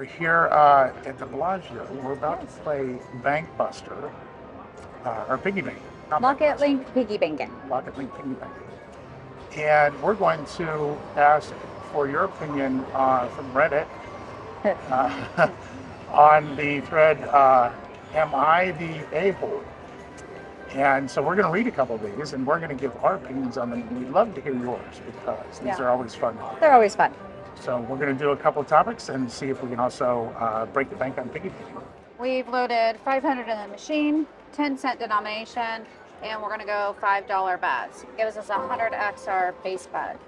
We're here at the Bellagio. We're about to play Bank Buster, or Piggy Bank. Not Bank Locket Buster. Link Piggy Bankin. Locket Link Piggy Bank. And we're going to ask for your opinion from Reddit on the thread, Am I the A-hole? And so we're going to read a couple of these and we're going to give our opinions on them. We'd love to hear yours because these are always fun. They're always fun. So we're going to do a couple of topics and see if we can also break the bank on Piggy Bank. We've loaded 500 in the machine, 10-cent denomination, and we're going to go $5 bets. Gives us 100x our base bet.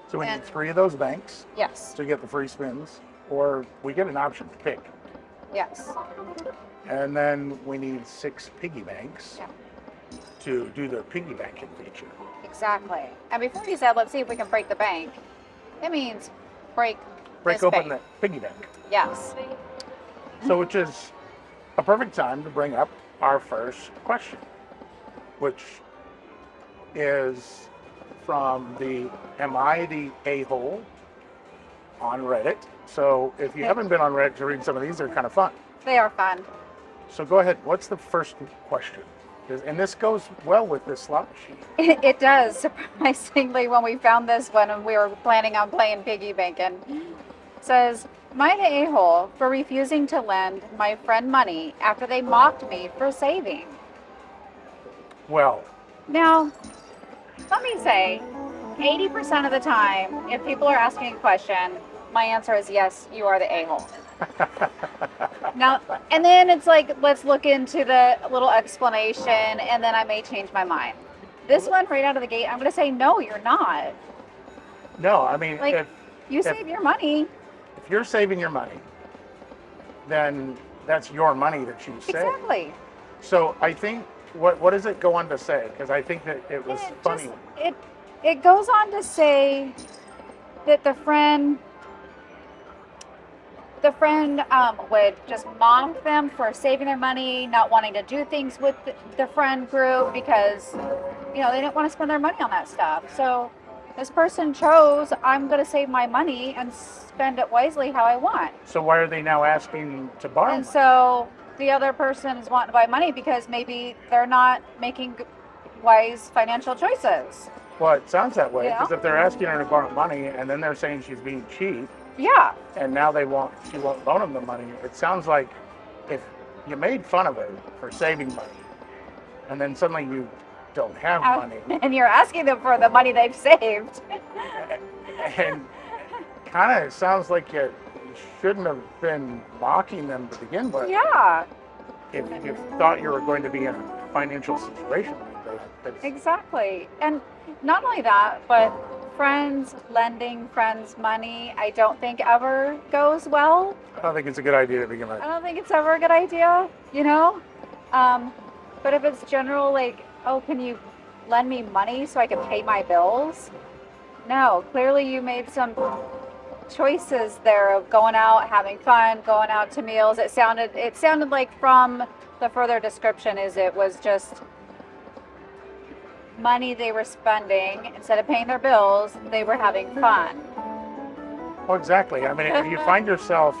So we need 3 of those banks Yes. to get the free spins, or we get an option to pick. Yes. And then we need 6 piggy banks Yeah. to do the piggy banking feature. Exactly. And before you said, let's see if we can break the bank, it means break this open bank. the piggy bank. Yes. So which is a perfect time to bring up our first question, which is from the Am I the A-hole on Reddit. So if you haven't been on Reddit to read some of these, they're kind of fun. They are fun. So go ahead. What's the first question? And this goes well with this slot machine. It does, surprisingly, when we found this one and we were planning on playing Piggy Bankin'. Says, am I the a-hole for refusing to lend my friend money after they mocked me for saving? Well, Now, let me say, 80% of the time, if people are asking a question, my answer is yes, you are the a-hole. Now, and then it's like, let's look into the little explanation, and then I may change my mind. This one, right out of the gate, I'm going to say, no, you're not. no, I mean, Like, you save your money. if you're saving your money, then that's your money that you save. Exactly. So I think, what does it go on to say? Because I think that it was funny. It goes on to say that the friend would just mock them for saving their money, not wanting to do things with the friend group because, they didn't want to spend their money on that stuff. So this person chose, I'm going to save my money and spend it wisely how I want. So why are they now asking to borrow And money? so the other person is wanting to buy money because maybe they're not making wise financial choices. Well, it sounds that way, Yeah. because if they're asking her to borrow money and then they're saying she's being cheap, Yeah. and now she won't loan them the money, it sounds like if you made fun of her for saving money, and then suddenly you don't have money, And you're asking them for the money they've saved. and kind of sounds like you shouldn't have been mocking them to begin with. Yeah, If you thought you were going to be in a financial situation like that. exactly. And not only that, but lending friends money, I don't think ever goes well. I don't think it's a good idea to begin with. I don't think it's ever a good idea, But if it's general, like, oh, can you lend me money so I can pay my bills? No, clearly you made some choices there of going out, having fun, going out to meals. It sounded like from the further description it was just money they were spending. Instead of paying their bills, they were having fun. Well, exactly. I mean, if you find yourself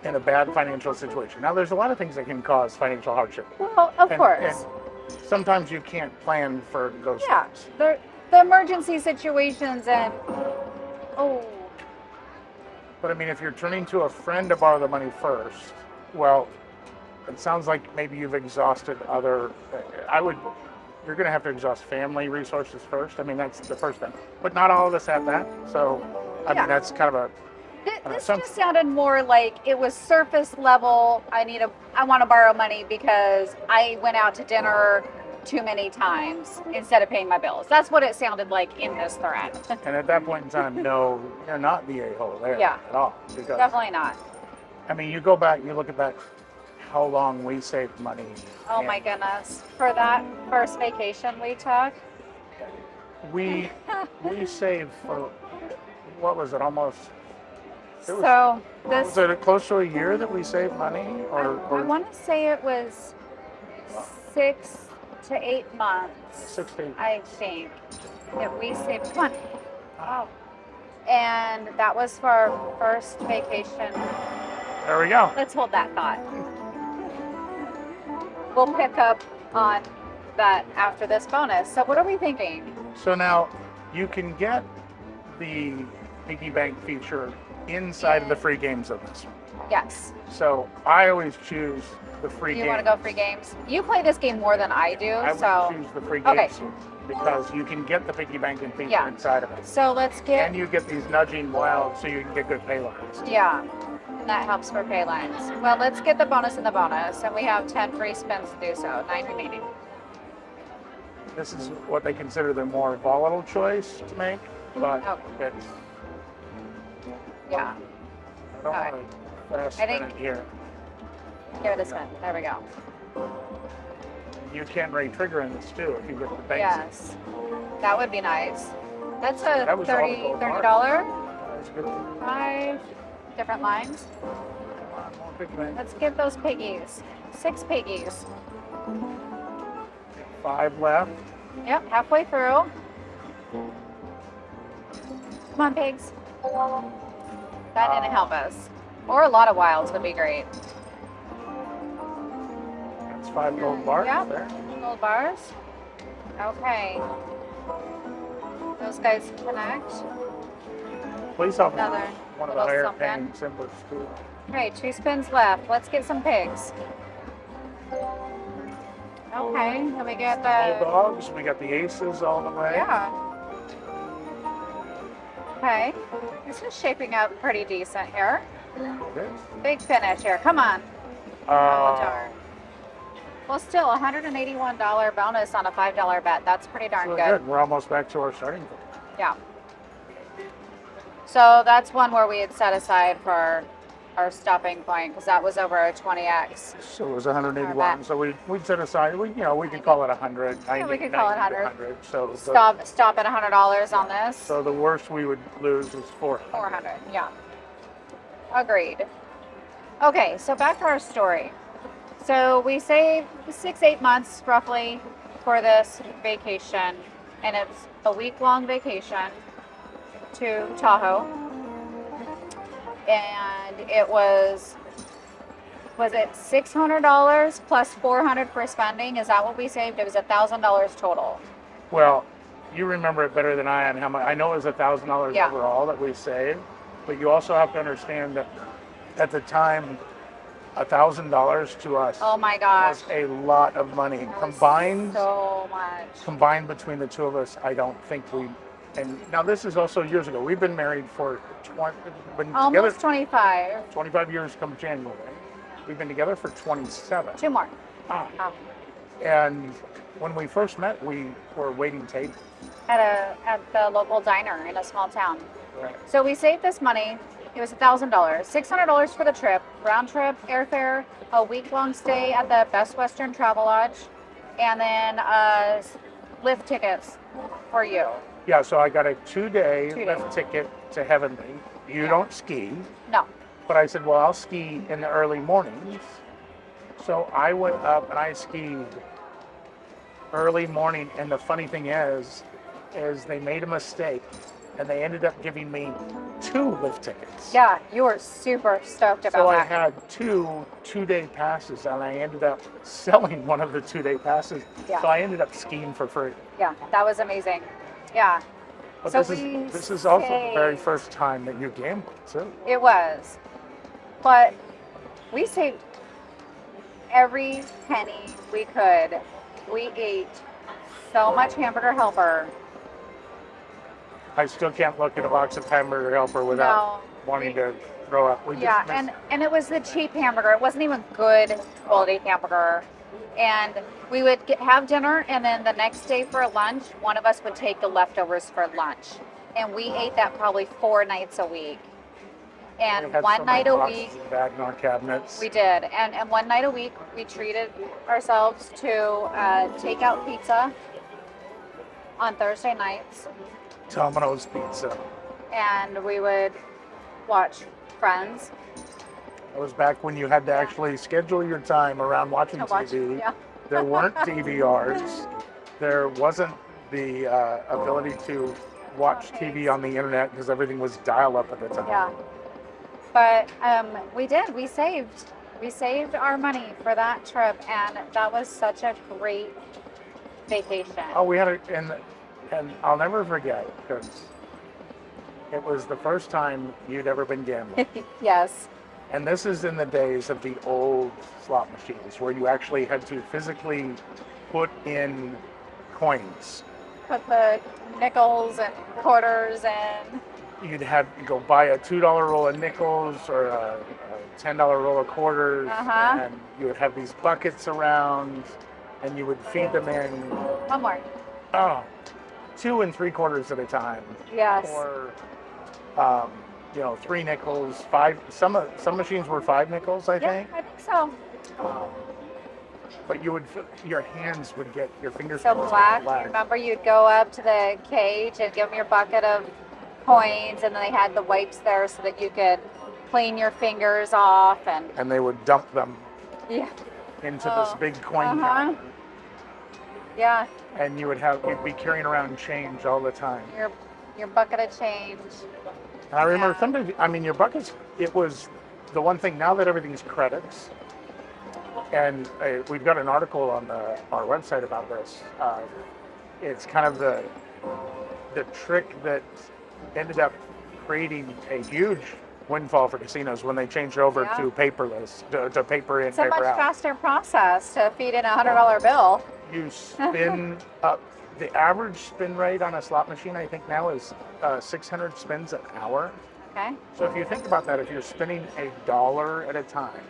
in a bad financial situation, now there's a lot of things that can cause financial hardship. Well, of course. And sometimes you can't plan for those Yeah, things. the emergency situations and But I mean, if you're turning to a friend to borrow the money first, well, it sounds like maybe you've exhausted you're going to have to exhaust family resources first. I mean, that's the first thing. But not all of us have that. So, I mean, that's kind of this just sounded more like it was surface level. I want to borrow money because I went out to dinner too many times instead of paying my bills. That's what it sounded like in this thread. And at that point in time, no, you're not the a-hole there at all. Because, definitely not. I mean, you go back, you look at that, how long we saved money. Oh my goodness. For that first vacation we took. We saved for, what was it, almost? Was it close to a year that we saved money? I want to say it was 6 to 8 months. 6 to 8. I think that we saved. Come on. Oh. And that was for our first vacation There we go. Let's hold that thought. We'll pick up on that after this bonus. So what are we thinking? So now you can get the Piggy Bank feature inside of the free games of this. Yes. So I always choose the free games. You want to go free games? You play this game more than I do, I so. would choose the free Okay. games because you can get the Piggy Bankin feature Yeah. inside of it. So let's get. And you get these nudging wild so you can get good pay lines. Yeah, and that helps for pay lines. Well, let's get the bonus in the bonus, and we have 10 free spins to do so, 9 remaining. This is what they consider the more volatile choice to make, but Oh. it's, Yeah, I don't Alright. want to fast I spin think- it here. give it a spin. There we go. You can re-trigger in this too if you get the banks. Yes, that would be nice. That's a That was all the gold $30. That's good. 5 different lines. Come on, more Piggy Bank. Let's get those piggies. 6 piggies. 5 left. Yep, halfway through. Come on, pigs. That didn't help us. Or a lot of wilds would be great. That's 5 gold bars Yep. there. Gold bars. Okay. Those guys connect. Police officer, Another one of the little higher something. paying symbols too. Okay, 2 spins left. Let's get some pigs. Okay, then we get the. Bulldogs, we got the aces all the way. Yeah. Okay. This is shaping up pretty decent here. It is. Big finish here. Come on. Oh, darn. Well, still $181 bonus on a $5 bet. That's pretty darn Really good. We're almost back to our starting point. Yeah. So that's one where we had set aside for our stopping point because that was over a 20x. So it was 181. bet. So we'd set aside. We could call it 100. Yeah, we could call it 100. So Stop at $100 on this. So the worst we would lose is 400. 400. Yeah. Agreed. Okay, so back to our story. So we saved 6-8 months roughly for this vacation, and it's a week-long vacation to Tahoe. And it was it $600 plus $400 for spending? Is that what we saved? It was $1,000 total. Well, you remember it better than I am. How much? I know it was $1,000 Yeah. overall that we saved, but you also have to understand that at the time, $1,000 to us Oh my gosh. was a lot of money That was combined. so much. Combined between the two of us, I don't think we. And now this is also years ago. We've been married for been Almost together 25. 25 years come January. We've been together for 27. 2 more. Ah. Oh. And when we first met, we were waiting tables. At the local diner in a small town. Right. So we saved this money. It was $1,000, $600 for the trip, round trip, airfare, a week-long stay at the Best Western Travel Lodge, and then lift tickets for you. Yeah, so I got a 2-day 2 lift days. ticket to Heavenly. You Yeah. don't ski, No. but I said, well, I'll ski in the early mornings. So I went up and I skied early morning. And the funny thing is they made a mistake and they ended up giving me 2 lift tickets. Yeah, you were super stoked about So I that. had 2 2-day passes and I ended up selling one of the 2-day passes. Yeah. So I ended up skiing for free. Yeah, that was amazing. Yeah, But So this is also the very saved- first time that you gambled too. it was. But we saved every penny we could. We ate so much hamburger helper. I still can't look at a box of hamburger helper without wanting to throw up. We just Yeah, missed- and it was the cheap hamburger. It wasn't even good quality hamburger. And we would have dinner, and then the next day for lunch, one of us would take the leftovers for lunch. And we ate that probably 4 nights a week. we And had one so many night a boxes week, of that in our cabinets. we did. And one night a week, we treated ourselves to takeout pizza on Thursday nights. Domino's pizza. And we would watch Friends. That was back when you had to actually schedule your time around watching To watch, TV. yeah. There weren't DVRs. There wasn't the ability to watch TV on the internet because everything was dial-up at the time. Yeah. But we did. We saved. We saved our money for that trip, and that was such a great vacation. Oh, we had and I'll never forget because it was the first time you'd ever been gambling. Yes. And this is in the days of the old slot machines where you actually had to physically put in coins. Put the nickels and quarters in. You'd have to go buy a $2 roll of nickels or a $10 roll of quarters, and you would have these buckets around, and you would feed them in. One more. Oh, 2 3/4 at a time. Yes. Or, 3 nickels, 5. Some machines were 5 nickels, I think. Yeah, I think so. But your hands would get your fingers So black. Remember, you'd go up to the cage and give them your bucket of coins, and then they had the wipes there so that you could clean your fingers off, and they would dump them yeah into this big coin uh-huh. Yeah, and you'd be carrying around change all the time. Your bucket of change. And I remember sometimes, your buckets, it was the one thing. Now that everything's credits, and we've got an article on our website about this. It's kind of the trick that ended up creating a huge windfall for casinos when they changed over to paperless, to paper in, it's a paper much out. Faster process to feed in a $100 bill. You spin up. The average spin rate on a slot machine, I think now is 600 spins an hour. Okay. So if you think about that, if you're spinning $1 at a time,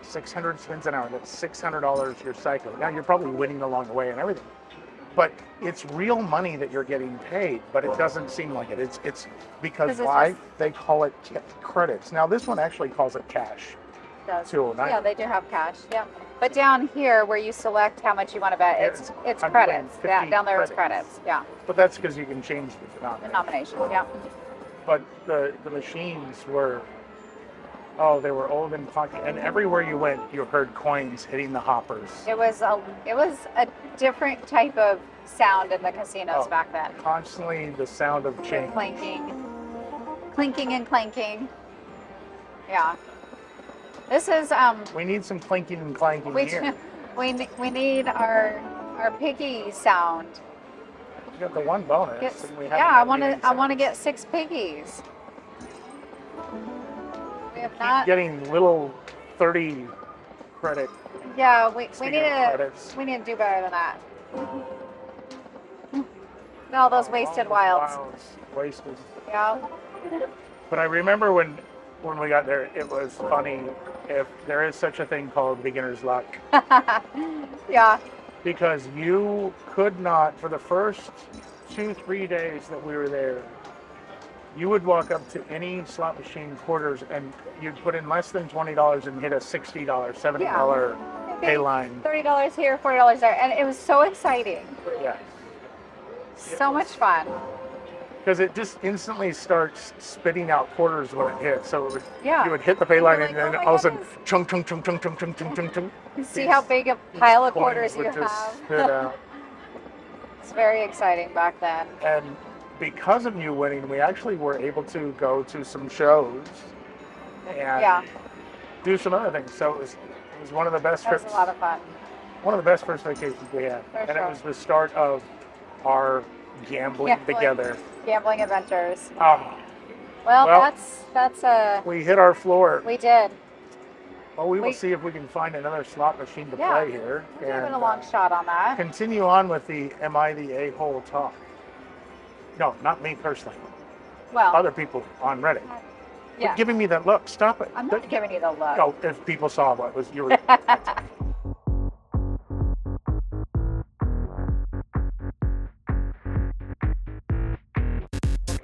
600 spins an hour, that's $600 your cycle. Now you're probably winning along the way and everything. But it's real money that you're getting paid, but it doesn't seem like it. It's because why? They call it credits. Now this one actually calls it cash. Does. Too. Yeah, they do have cash. Yeah. But down here where you select how much you want to bet, it's credits. Yeah, down there it's credits. Yeah. But that's because you can change the denomination. Yeah. But the machines were, they were old and clunky, and everywhere you went, you heard coins hitting the hoppers. It was a different type of sound in the casinos back then. Constantly the sound of change. Clinking and clanking. Yeah. This is We need some clinking and clanking here. We need our piggy sound. We got the one bonus. I want to get 6 piggies. We have not getting little 30 credit. Yeah, we need to do better than that. All those wasted wilds. Wasted. Yeah. But I remember when we got there, it was funny. If there is such a thing called beginner's luck. Yeah. Because you could not, for the first 2-3 days that we were there, you would walk up to any slot machine quarters and you'd put in less than $20 and hit a $60, $70 pay line. $30 here, $40 there. And it was so exciting. Yeah. So much fun. Because it just instantly starts spitting out quarters when it hits. So you would hit the pay line and then all of a sudden, chung, chung, chung, chung, chung, chung, chung, chung, chung. See how big a pile of quarters you have. It's very exciting back then. And because of you winning, we actually were able to go to some shows and do some other things. So it was one of the best trips. It was a lot of fun. One of the best first vacations we had. It was the start of our gambling together. Gambling adventures. Oh. Well, that's we hit our floor. We did. Well, we will see if we can find another slot machine to play here. We're giving a long shot on that. Continue on with the Am I the A-hole talk. No, not me personally. Well, other people on Reddit. Yeah. Quit giving me that look. Stop it. I'm not giving you the look. No, if people saw what was you were.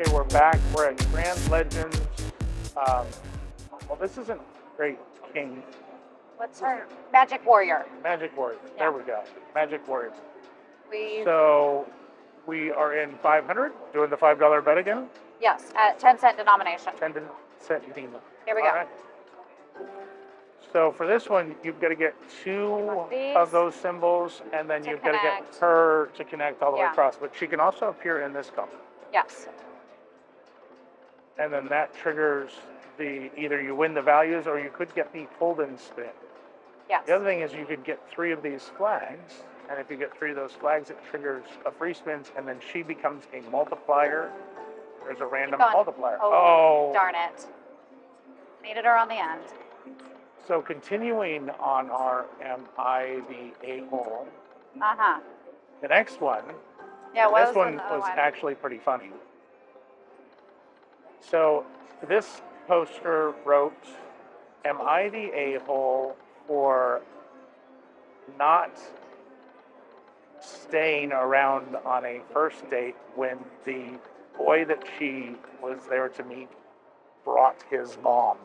Okay, we're back. We're at Grand Legends. Well, this isn't Great King. What's her? Magic Warrior. Magic Warrior. Yeah. There we go. Magic Warrior. So we are in 500, doing the $5 bet again? Yes, at 10-cent denomination. 10-cent denomination. Here we go. Right. So for this one, you've got to get 2 of those symbols, and then you've got to get her to connect all the way across. But she can also appear in this color. Yes. And then that triggers either you win the values or you could get the hold and spin. Yes. The other thing is you could get 3 of these flags, and if you get 3 of those flags, it triggers a free spins, and then she becomes a multiplier. There's a random going. multiplier. Oh, darn it. Needed her on the end. So continuing on our Am I the A-hole? Uh-huh. The next one, Yeah, what this was one the was one? actually pretty funny. So this poster wrote, Am I the a-hole for not staying around on a first date when the boy that she was there to meet brought his mom?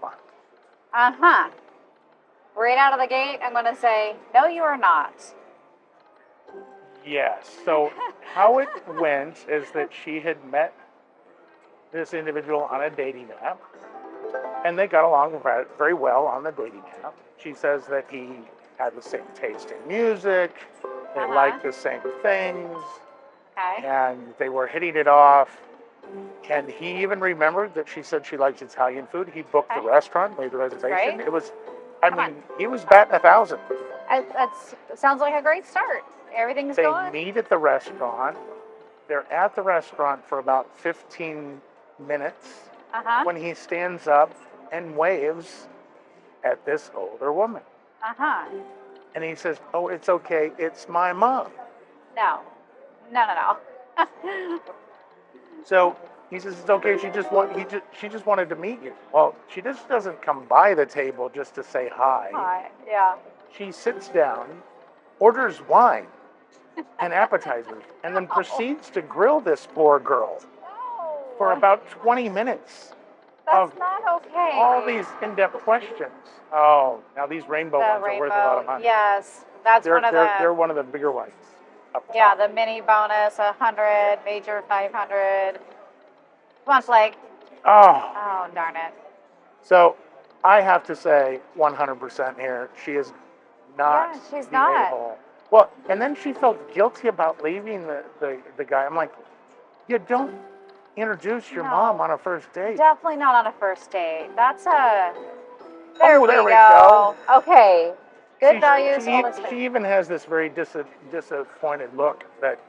Uh-huh. Right out of the gate, I'm going to say, no, you are not. Yes. So how it went is that she had met this individual on a dating app, and they got along very well on the dating app. She says that he had the same taste in music, they liked the same things, Okay. and they were hitting it off. And he even remembered that she said she likes Italian food. He booked the restaurant, made the reservation. Great. It was, he was batting 1,000. That sounds like a great start. Everything's They going. meet at the restaurant. They're at the restaurant for about 15 minutes Uh-huh. when he stands up and waves at this older woman. Uh-huh. And he says, oh, it's okay, it's my mom. No. No. So he says, it's okay, she just wanted to meet you. Well, she just doesn't come by the table just to say hi. Hi. Yeah. She sits down, orders wine and appetizers, and then proceeds to grill this poor girl for about 20 minutes. That's not okay. All these in-depth questions. Oh, now these rainbow ones are worth a lot of money. Yes, that's They're, one of they're one of the bigger ones. Yeah, the mini bonus, 100, major 500. Come on, Flake. Oh, darn it. So I have to say 100% here. She is not she's the not. a-hole. Well, and then she felt guilty about leaving the guy. I'm like, you don't introduce your mom on a first date. Definitely not on a first date. That's a... There we go. Okay. Good values. She even has this very disappointed look that,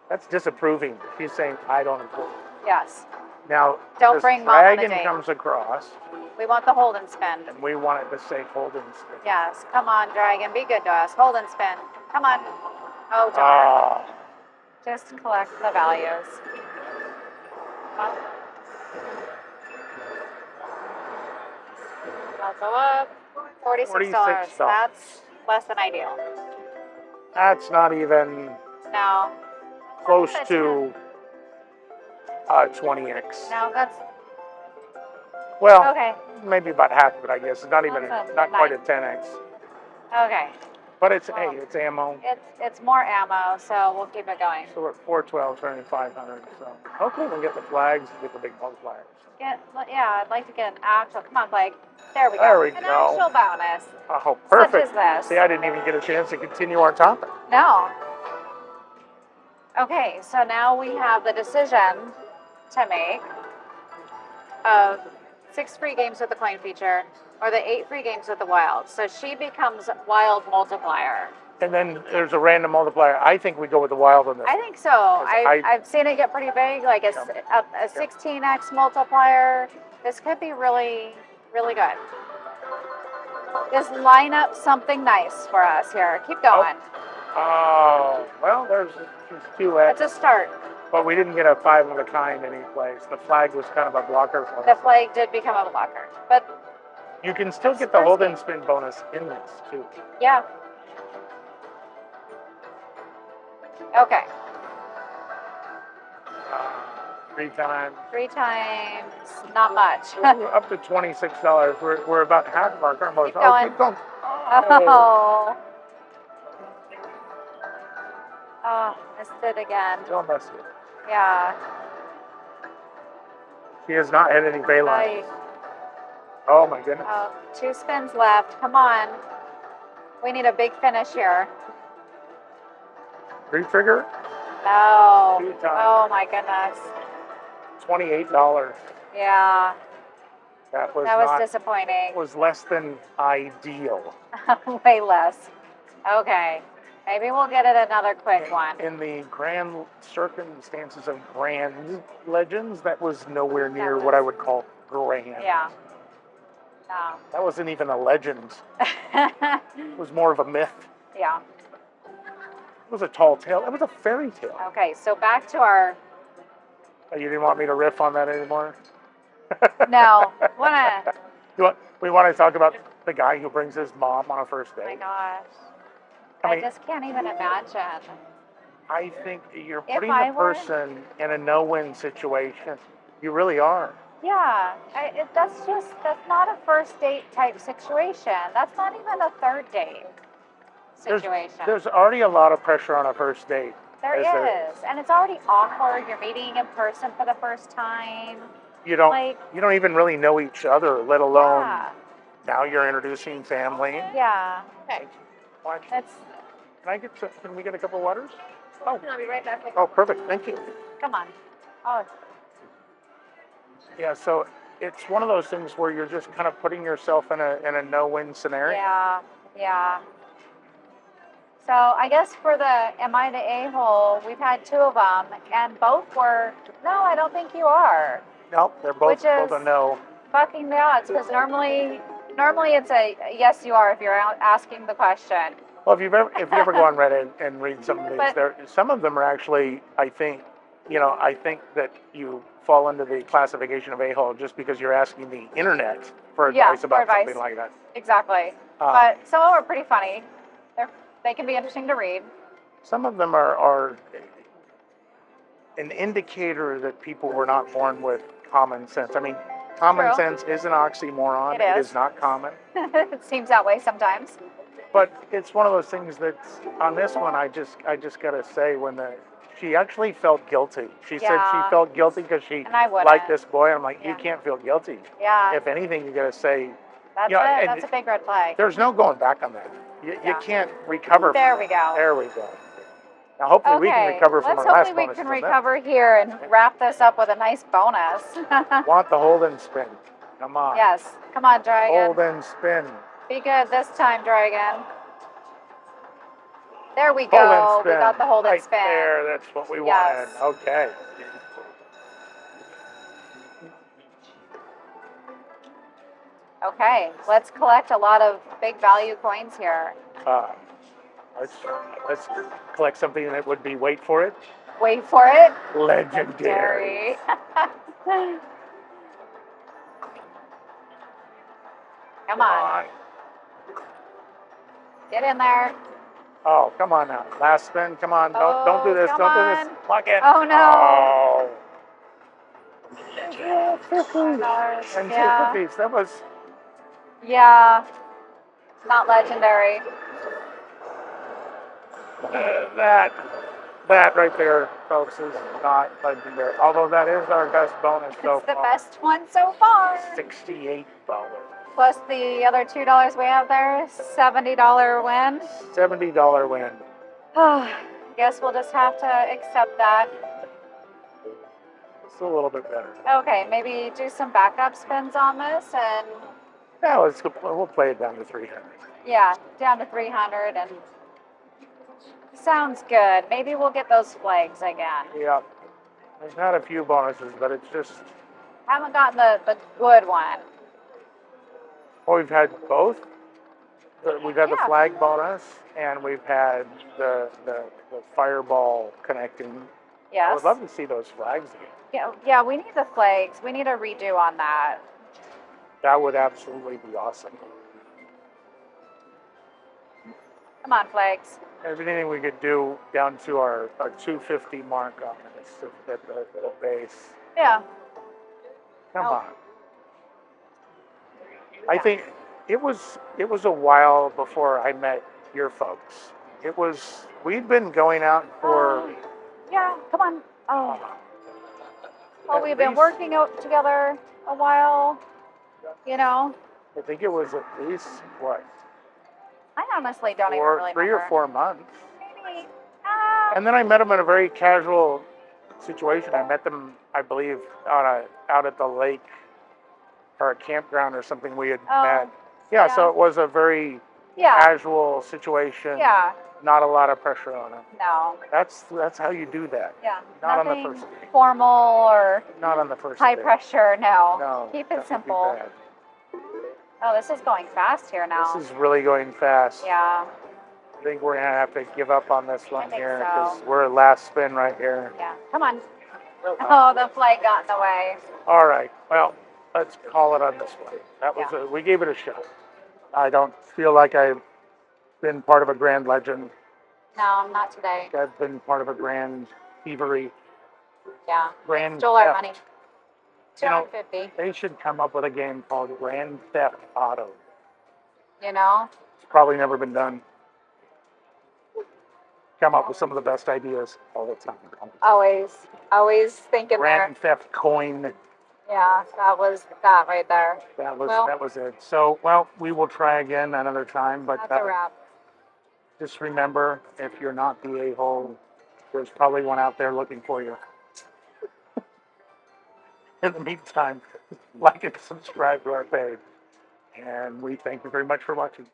that's disapproving. She's saying, I don't approve. Yes. Now, Don't this bring mom on a dragon date. comes across, We want the hold and spin. and we want it to say hold and spin. Yes. Come on, dragon. Be good to us. Hold and spin. Come on. Oh, darn. Just collect the values. I'll go up. $46. That's less than ideal. That's not even No. close to 20x. No, that's... Well, Okay. maybe about half of it, I guess. It's not even, not quite a 10x. Okay. But it's, hey, it's ammo. It's more ammo, so we'll keep it going. So we're at 412, turning 500. So hopefully we'll get the flags and get the big multipliers. I'd like to get an actual... Come on, Blake. There we go. There we An go. actual bonus. Oh, perfect. Such as this. See, I didn't even get a chance to continue our topic. No. Okay, so now we have the decision to make of 6 free games with the coin feature or the 8 free games with the wild. So she becomes wild multiplier. And then there's a random multiplier. I think we go with the wild on this. I think so. I've seen it get pretty big, like a 16x multiplier. This could be really, really good. Just line up something nice for us here. Keep going. Oh, well, there's 2x. It's a start. But we didn't get a 5 of a kind any place. The flag was kind of a blocker for us. The flag did become a blocker. But you can still get the hold and spin bonus in this, too. Yeah. Okay. 3 times. 3 times, not much. We're up to $26. We're about half of our current bonus. Keep going. Keep going. Oh, missed it again. Don't mess it. Yeah. She has not had any pay lines. Oh my goodness. 2 spins left. Come on. We need a big finish here. Re-trigger? No. 2 times. Oh my goodness. $28. Yeah. That was That was not. disappointing. Was less than ideal. Way less. Okay. Maybe we'll get it another quick one. In the grand circumstances of grand legends, that was nowhere near what I would call grand. Yeah. No. That wasn't even a legend. It was more of a myth. Yeah. It was a tall tale. It was a fairy tale. Okay, so back to our. Oh, you didn't want me to riff on that anymore? No. We want to talk about the guy who brings his mom on a first Oh my date. gosh. I I mean, just can't even imagine. I think you're If putting I the were- person in a no-win situation. You really are. Yeah, that's not a first date type situation. That's not even a third date situation. There's already a lot of pressure on a first date. There is, and it's already awkward. You're meeting in person for the first time. You don't Like, you don't even really know each other, let alone yeah, now you're introducing family. yeah. Okay, Watch. that's. Can we get a couple of waters? Oh, I'll be right back. oh, perfect. Thank you. Come on. Oh, Yeah, so it's one of those things where you're just kind of putting yourself in a no-win scenario. yeah, yeah. So I guess for the Am I the A-hole, we've had two of them, and both were, no, I don't think you are. Nope, they're both Which is- a no. Fucking the odds, because normally it's a yes, you are if you're asking the question. Well, if you ever go on Reddit and read some of these, But- some of them are actually, I think that you fall into the classification of a-hole just because you're asking the internet for Yeah, advice for about advice. something like that. Exactly. But some of them are pretty funny. They can be interesting to read. Some of them are an indicator that people were not born with common sense. I mean, common True. sense is an oxymoron. It It is. is not common. It seems that way sometimes. But it's one of those things that on this one, I just gotta say she actually felt guilty. She said she Yeah. felt guilty because she And I wouldn't. liked this boy. I'm like, you Yeah. can't feel guilty. Yeah, If anything, you gotta say, that's you know, it. and That's a big red flag. there's no going back on that. You Yeah. can't recover. There from we that. go. There we go. Now, hopefully, we can recover from let's our last hopefully we bonus. can from that. recover here and wrap this up with a nice bonus. Want the hold and spin? Come on. Yes, come on, Dragon. Hold and spin. Be good this time, Dragon. There we Hold and go. We spin. got the hold and Right spin. there. That's what we Yes. wanted. Okay. Okay, let's collect a lot of big value coins here. Let's collect something that would be, wait for it, Wait for it. legendary. Come on, get in there. Oh, come on now. Last spin. Come on. Don't do this. come Don't do on. this. Lock in. Oh, no. Oh. $5. And Yeah. 250s. That was. Yeah, not legendary. That right there, folks, is not legendary. Although that is our best bonus so It's the far. best one so far. $68. Plus the other $2 we have there, $70 win. $70 win. Guess we'll just have to accept that. It's a little bit better. Okay, maybe do some backup spins on this and Yeah, we'll play it down to 300. yeah, down to 300 and sounds good. Maybe we'll get those flags again. Yeah. We've had a few bonuses, but it's just. Haven't gotten the good one. Well, we've had both. We've had the Yeah. flag bonus, and we've had the fireball connecting. Yes. I would love to see those flags again. Yeah, we need the flags. We need a redo on that. That would absolutely be awesome. Come on, flags. Everything we could do down to our 250 mark on this at the base. Yeah. Come Oh. on. I think it was a while before I met your folks. We'd been going out for Yeah, come on. Oh. Well, at we've been least- working out together a while, you know. I think it was at least what, I honestly don't even really 3 remember. or 4 months. Maybe. And then I met them in a very casual situation. I met them, I believe, out at the lake or a campground or something we had Oh, met. Yeah, so yeah. it was a very Yeah. casual situation. Yeah. Not a lot of pressure on it. No. That's how you do that. Yeah. Not on the Nothing first day. formal or Not on the first high day. pressure. No. No. Keep that it would be simple. bad. Oh, this is going fast here now. This is really going fast. Yeah. I think we're gonna have to give up on this one think here so. because we're last spin right here. Yeah. Come on. Oh, the flag got in the way. All right. Well, let's call it on this one. That was Yeah. we gave it a shot. I don't feel like I've been part of a grand legend. No, not today. I've been part of a grand thievery. Yeah. Grand Stole our theft. money. You know, 250. they should come up with a game called Grand Theft Auto. You know? It's probably never been done. Come up with some of the best ideas all the time. Always thinking there. Grand Theft Coin. Yeah, that was that right there. That Well- was it. So, well, we will try again another time, but That's a wrap. just remember, if you're not the a-hole, there's probably one out there looking for you. In the meantime, like and subscribe to our page. And we thank you very much for watching.